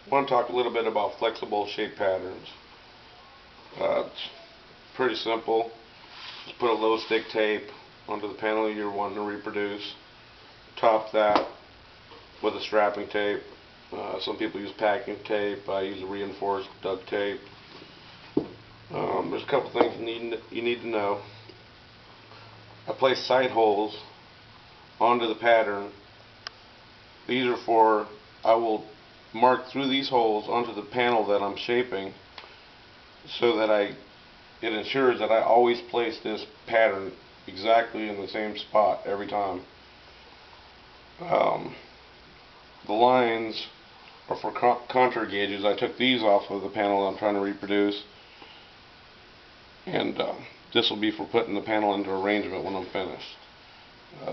I want to talk a little bit about flexible shape patterns. It's pretty simple. Just put a low stick tape onto the panel you're wanting to reproduce. Top that with a strapping tape. Some people use packing tape. I use reinforced duct tape. There's a couple things you need to know. I place sight holes onto the pattern. These are for, I will mark through these holes onto the panel that I'm shaping so that it ensures that I always place this pattern exactly in the same spot every time. The lines are for contour gauges. I took these off of the panel I'm trying to reproduce, and this will be for putting the panel into arrangement when I'm finished.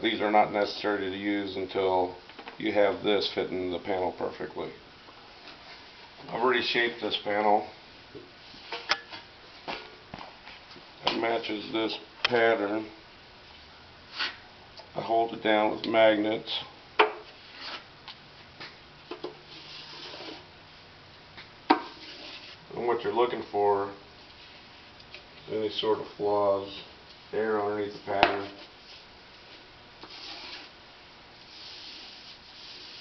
These are not necessary to use until you have this fitting the panel perfectly. I've already shaped this panel. It matches this pattern. I hold it down with magnets. And what you're looking for is any sort of flaws, air underneath the pattern.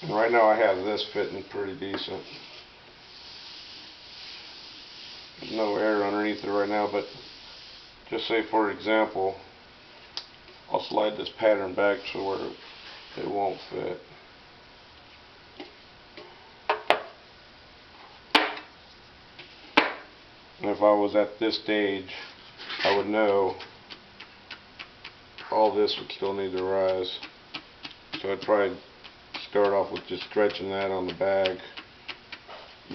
And right now I have this fitting pretty decent. There's no air underneath it right now, but just say for example, I'll slide this pattern back to where it won't fit. And if I was at this stage, I would know all this would still need to rise. So I'd probably start off with just stretching that on the bag,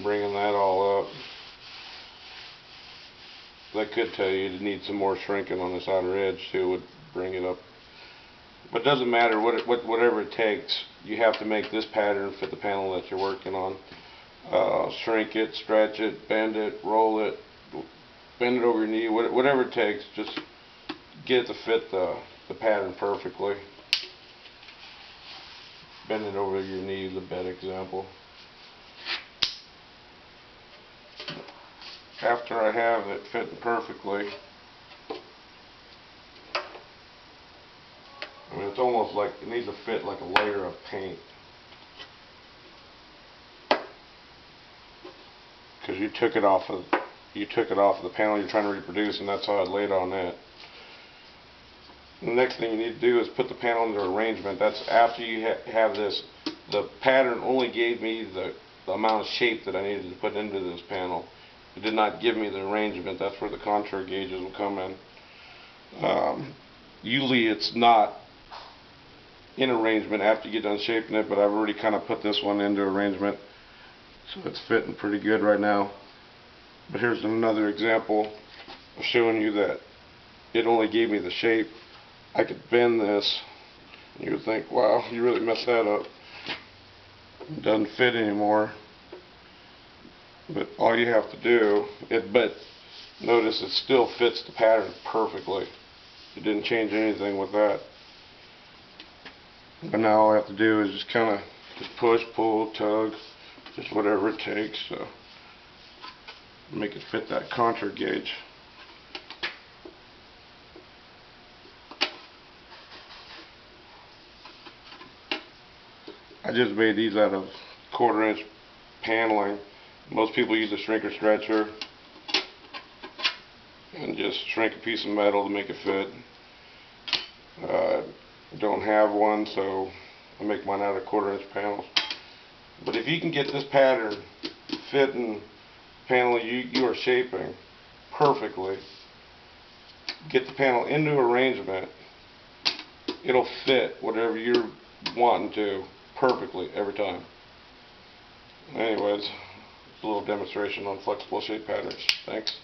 bringing that all up. That could tell you it needs some more shrinking on this outer edge too, would bring it up. But it doesn't matter whatever it takes. You have to make this pattern fit the panel that you're working on. Shrink it, stretch it, bend it, roll it, bend it over your knee, whatever it takes. Just get it to fit the pattern perfectly. Bend it over your knee, the bed example. After I have it fitting perfectly, I mean, it's almost like it needs to fit like a layer of paint, because you took it off of the panel you're trying to reproduce, and that's how I laid on it. The next thing you need to do is put the panel into arrangement. That's after you have this. The pattern only gave me the amount of shape that I needed to put into this panel. It did not give me the arrangement. That's where the contour gauges will come in. Usually it's not in arrangement after you get done shaping it, but I've already kind of put this one into arrangement, so it's fitting pretty good right now. But here's another example of showing you that it only gave me the shape. I could bend this, and you would think, wow, you really messed that up. It doesn't fit anymore. But all you have to do, but notice it still fits the pattern perfectly. You didn't change anything with that. But now all I have to do is just kind of push, pull, tug, just whatever it takes to make it fit that contour gauge. I just made these out of 1/4 inch paneling. Most people use a shrinker stretcher and just shrink a piece of metal to make it fit. I don't have one, so I make mine out of 1/4 inch panels. But if you can get this pattern fitting the panel you are shaping perfectly, get the panel into arrangement, it'll fit whatever you're wanting to perfectly every time. Anyways, a little demonstration on flexible shape patterns. Thanks.